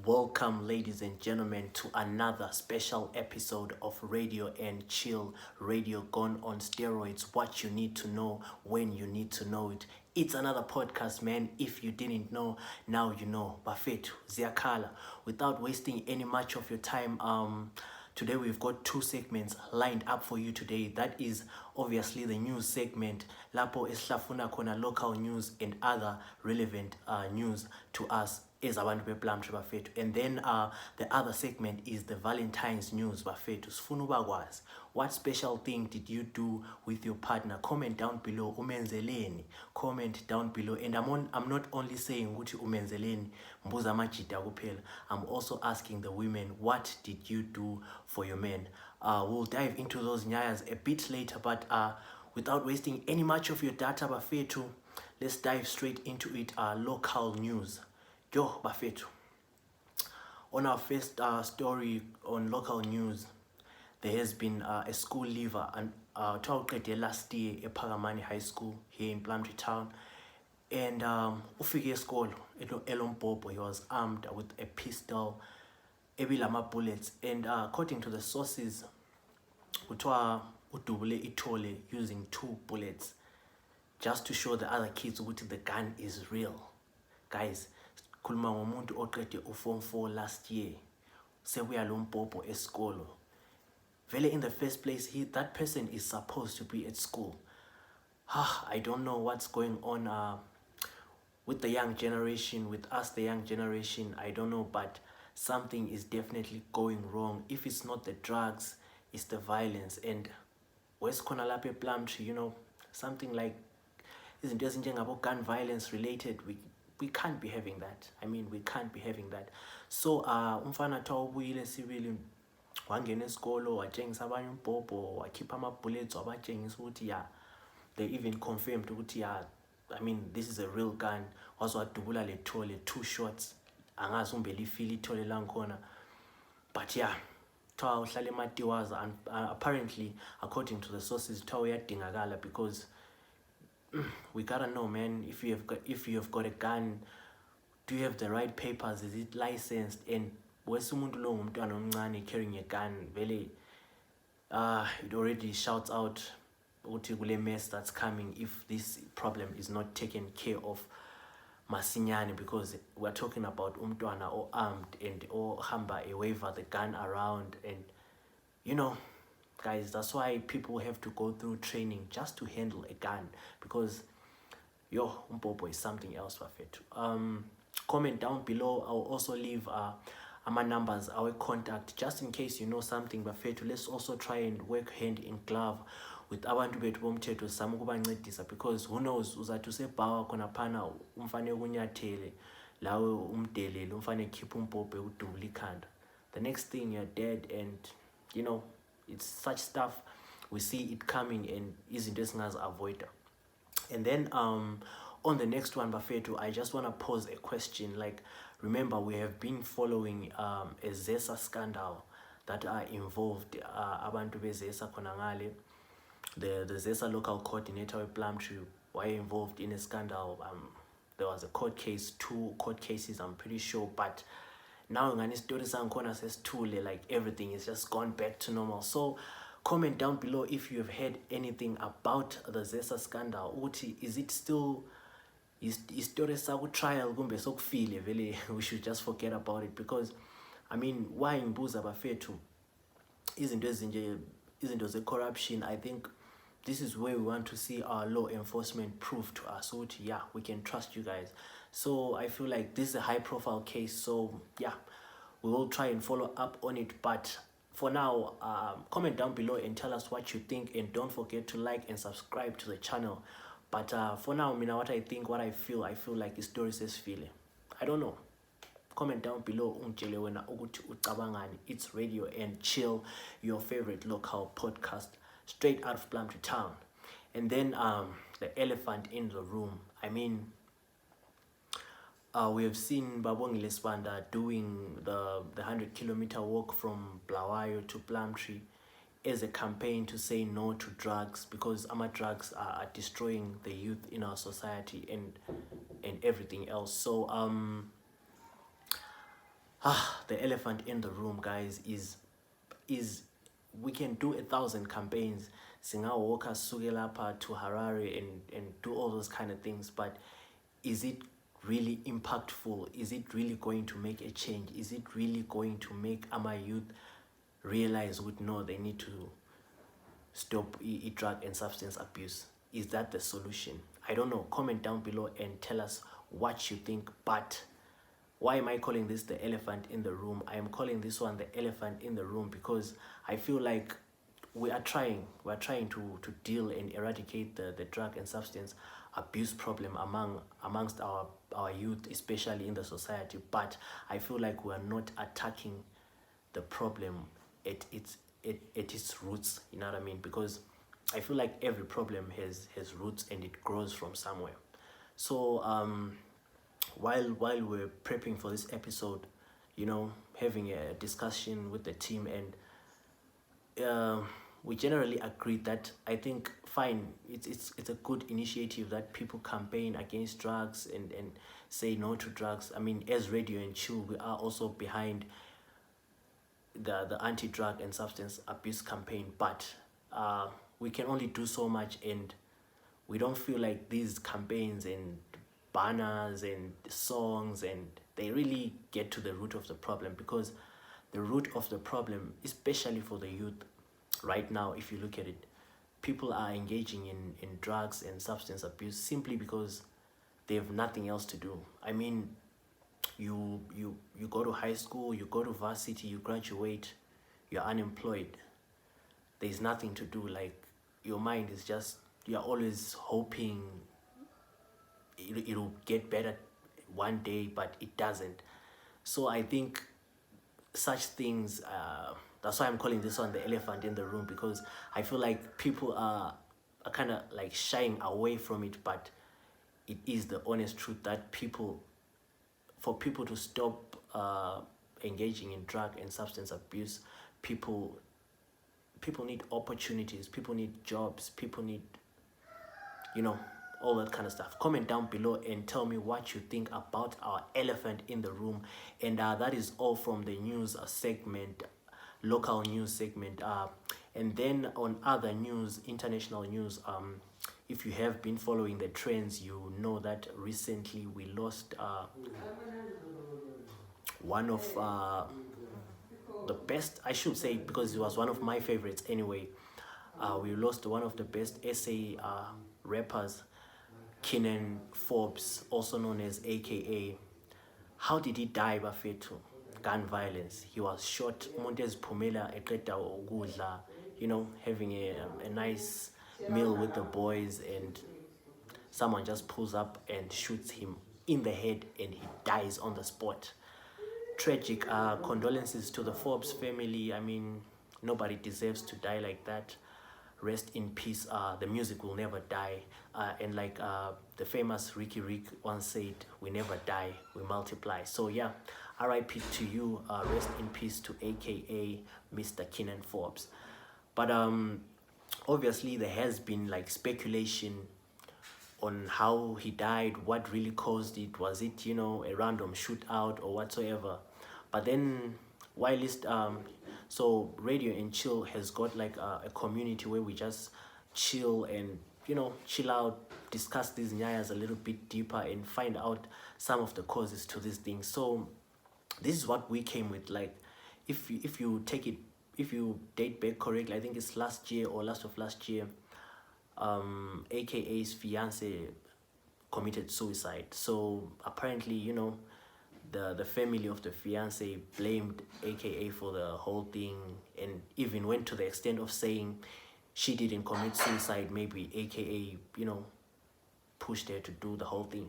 Welcome, ladies and gentlemen, to another special episode of Radio and Chill. Radio gone on steroids. What you need to know when you need to know it. It's another podcast, man. If you didn't know, now you know. Bafethu Ziyakhala. Without wasting any much of your time, today we've got two segments lined up for you today. That is obviously the news segment. Lapo esihlafuna khona local news and other relevant news to us as abantu bePlumtree bafethu. And then the other segment is the Valentine's news bafethu. Sifuna ubakwazi. What special thing did you do with your partner? Comment down below. Umenzeleni. Comment down below. And I'm not only saying ukuthi umenzeleni mbuza amajita kuphela. I'm also asking the women, what did you do for your men? We'll dive into those nyayas a bit later, but without wasting any much of your data bafethu, let's dive straight into it. Local news. Yo bafethu. On our first story on local news, there has been a school leaver and last year at Phakamani High School here in Plumtree Town. And ufike esikolo eLompopo, he was armed with a pistol, ebilama bullets, and according to the sources, uthiwa udubule ithole using 2 bullets just to show the other kids ukuthi the gun is real. Guys, khuluma ngomuntu oqede uform 4 last year, sebuya Lompopo esikolo. Vele in the first place, that person is supposed to be at school. I don't know what's going on with the young generation, with us, the young generation. I don't know, but something is definitely going wrong. If it's not the drugs, it's the violence. And West Konalape Plumtree, something like isn't gun violence related. We can't be having that. I mean, we can't be having that. So umfana thawubuyile sibili wangena esikolo watshengisa abanye umbhobho wakhipha ama-bullets wabatshengisa ukuthi they even confirmed ukuthi I mean, this is a real gun. Waze wadubula lethole 2 shots. Angazi umbele ifile ithole lankhona. But kuthiwa uhlala eMatiwaza, and apparently according to the sources kuthiwa uyadingakala because we gotta know, man, if you have got a gun, do you have the right papers? Is it licensed? And wesumuntu lo ngumntwana omncane carrying a gun, vele it already shouts out ukuthi kule mess that's coming if this problem is not taken care of masinyane, because we're talking about umntwana or armed and or hamba waiver the gun around. And guys, that's why people have to go through training just to handle a gun, because umpopo is something else bafethu. Comment down below. I'll also leave my numbers, our contact, just in case you know something bafethu. Let's also try and work hand in glove with abantu bethu bomthetho zama ukubancedisa, because who knows, uzathi usebhawa khona phana umfane kunyathele lawe umdelele umfane ekhipha umpopho udubula ikhanda. The next thing you're dead. And it's such stuff we see it coming and izinto esingazi avoid. And then on the next one bafethu, I just want to pose a question. Like, remember, we have been following a Zesa Scandal that are involved abantu beZesa khona ngale. The Zesa local coordinator of Plumtree were involved in a scandal. There was a court case, 2 court cases, I'm pretty sure, but now ngani story sankhona sesithule, like everything is just gone back to normal. So comment down below if you have heard anything about the Zesa Scandal. Uthi, is it still story saku trial kumbe sokufile vele we should just forget about it? Because I mean, why imbuza bafethu izinto ezinje, izinto ze-corruption? I think this is where we want to see our law enforcement prove to us we can trust you guys. So I feel like this is a high profile case, so we will try and follow up on it. But for now, comment down below and tell us what you think, and don't forget to like and subscribe to the channel. But for now, what I think, what I feel like the story says feeling. I don't know. Comment down below ungitshele wena ukuthi ucabangani. It's Radio and Chill, your favorite local podcast straight out of Plumtree Town. And then the elephant in the room. I mean, we have seen Babongile Sibanda doing the 100-kilometer walk from Blawayo to Plumtree as a campaign to say no to drugs, because drugs are destroying the youth in our society and everything else. So The elephant in the room, guys, is we can do 1,000 campaigns, singawoka suke lapha to Harare and do all those kind of things, but is it really impactful? Is it really going to make a change? Is it really going to make our youth realize would know they need to stop drug and substance abuse? Is that the solution? I don't know. Comment down below and tell us what you think. But why am I calling this the elephant in the room? I am calling this one the elephant in the room because I feel like we're trying to deal and eradicate the drug and substance abuse problem amongst our youth, especially in the society. But I feel like we are not attacking the problem at its roots, you know what I mean? Because I feel like every problem has roots and it grows from somewhere. So while we're prepping for this episode, having a discussion with the team, and we generally agreed that I think fine, it's a good initiative that people campaign against drugs and say no to drugs. I mean, as Radio and Chill, we are also behind the anti-drug and substance abuse campaign, but we can only do so much, and we don't feel like these campaigns and banners and songs and they really get to the root of the problem, because the root of the problem, especially for the youth right now, if you look at it, people are engaging in drugs and substance abuse simply because they have nothing else to do. I mean, you go to high school, you go to varsity, you graduate, you're unemployed, there's nothing to do. Like, your mind is just, you're always hoping it'll get better one day, but it doesn't. So I think such things, that's why I'm calling this one the elephant in the room, because I feel like people are kind of like shying away from it, but it is the honest truth that for people to stop engaging in drug and substance abuse, people need opportunities, people need jobs, people need, all that kind of stuff. Comment down below and tell me what you think about our elephant in the room. And that is all from the news segment, local news segment. And then on other news, international news, if you have been following the trends, you know that recently we lost one of the best, I should say, because it was one of my favorites anyway. We lost one of the best SA rappers, Kenan Forbes, also known as AKA. How did he die, Bafetu? Gun violence. He was shot. Montez Pumela eqeda ukudla, having a nice meal with the boys, and someone just pulls up and shoots him in the head, and he dies on the spot. Tragic. Condolences to the Forbes family. I mean, nobody deserves to die like that. Rest in peace. The music will never die. And like the famous Ricky Rick once said, we never die, we multiply. So yeah, RIP to you. Rest in peace to AKA Mr. Kenan Forbes. But obviously there has been like speculation on how he died, what really caused it. Was it, a random shootout or whatsoever? But then whilst so Radio and Chill has got like a community where we just chill and chill out, discuss these nyayas a little bit deeper and find out some of the causes to these things. So this is what we came with. Like, if you date back correctly, I think it's last year or last of last year, AKA's fiance committed suicide. So apparently, the family of the fiance blamed AKA for the whole thing, and even went to the extent of saying she didn't commit suicide, maybe AKA, pushed her to do the whole thing.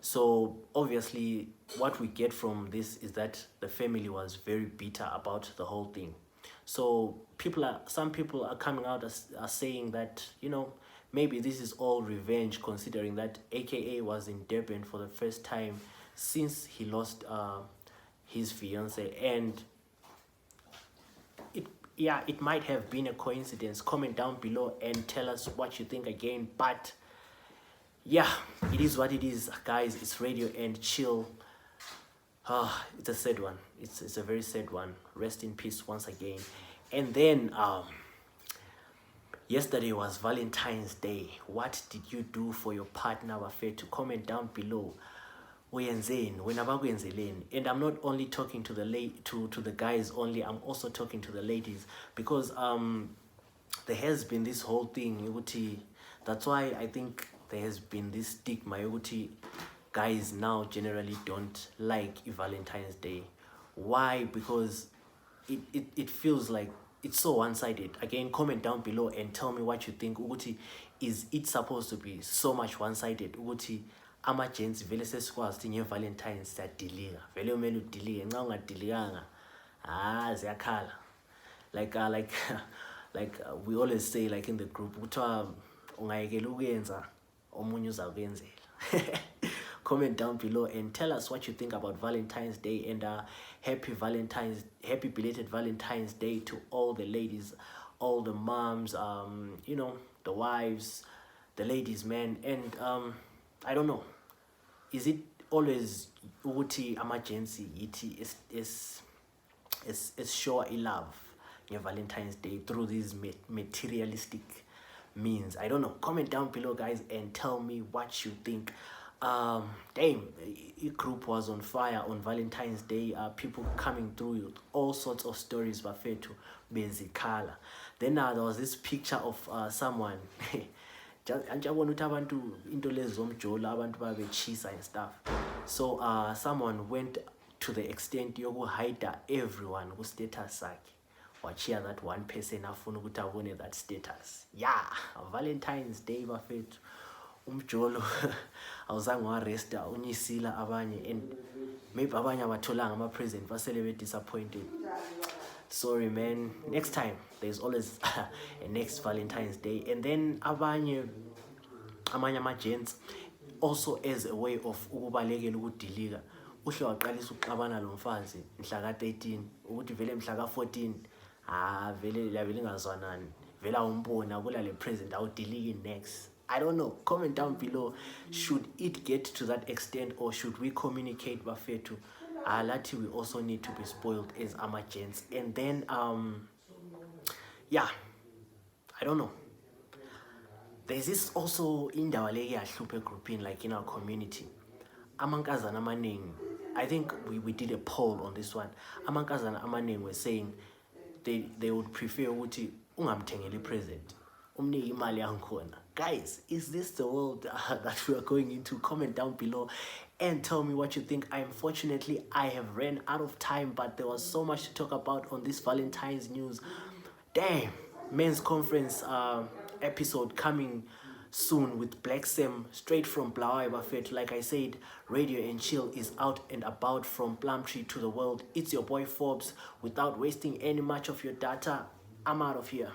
So obviously what we get from this is that the family was very bitter about the whole thing. So some people are coming out are saying that, maybe this is all revenge, considering that AKA was in Durban for the first time since he lost his fiance, and it might have been a coincidence. Comment down below and tell us what you think again. But yeah, it is what it is, guys. It's Radio and Chill. It's a sad one. It's a very sad one. Rest in peace once again. And then yesterday was Valentine's Day. What did you do for your partner? To comment down below. And I'm not only talking to the guys only, I'm also talking to the ladies, because there has been this whole thing. That's why I think there has been this stigma. Guys now generally don't like Valentine's Day. Why? Because it feels like it's so one-sided. Again, comment down below and tell me what you think. Is it supposed to be so much one-sided? Ama-gents vele sesikwazi ukuthi nge-Valentine's siyadilika. Vele umele udilike. Nxa ungadilikanga, ziyakhala. Like we always say, like in the group, kuthiwa ungayekela ukuyenza omunye uzakwenzela. Comment down below and tell us what you think about Valentine's Day, and happy belated Valentine's Day to all the ladies, all the moms, the wives, the ladies, man. And I don't know, is it always emergency is show a love in Valentine's Day through these materialistic means? I don't know. Comment down below, guys, and tell me what you think. Damn, your group was on fire on Valentine's Day. People coming through with all sorts of stories, but fair to bezikhala. Then there was this picture of someone. And stuff. So someone went to the extent hide everyone who status watchia that one person afuna ukuthi abone that status. Yeah, Valentine's Day bafethu. Umjolo awuzange waresta unyisila abanye, and maybe abanye abatholanga ama-present basele be-disappointed. Sorry, man. Next time there's always a next Valentine's Day. And then amanye ama-gents also as a way of ukubalekela ukudilika, uhle waqalisa ukuxabana lo mfazi mhla ka-13 ukuthi vele mhla ka-14 vele lavele ingazwanani, vele awumbona kula le present awudiliki next. I don't know. Comment down below. Should it get to that extent, or should we communicate bafethu? Lati, we also need to be spoiled as ama-gents. And then yeah, I don't know. There's this also indawo leke yahluphe grouping, like in our community. Amankazana amaningi, I think we did a poll on this one. Amankazana amaningi were saying they would prefer ukuthi ungamthengeli present, umnike imali yankhona. Guys, is this the world that we are going into? Comment down below and tell me what you think. Unfortunately, I have ran out of time, but there was so much to talk about on this Valentine's news. Damn, men's conference episode coming soon with Black Sam straight from Blawa Buffet. Like I said, Radio and Chill is out and about from Plumtree to the world. It's your boy Forbes. Without wasting any much of your data, I'm out of here.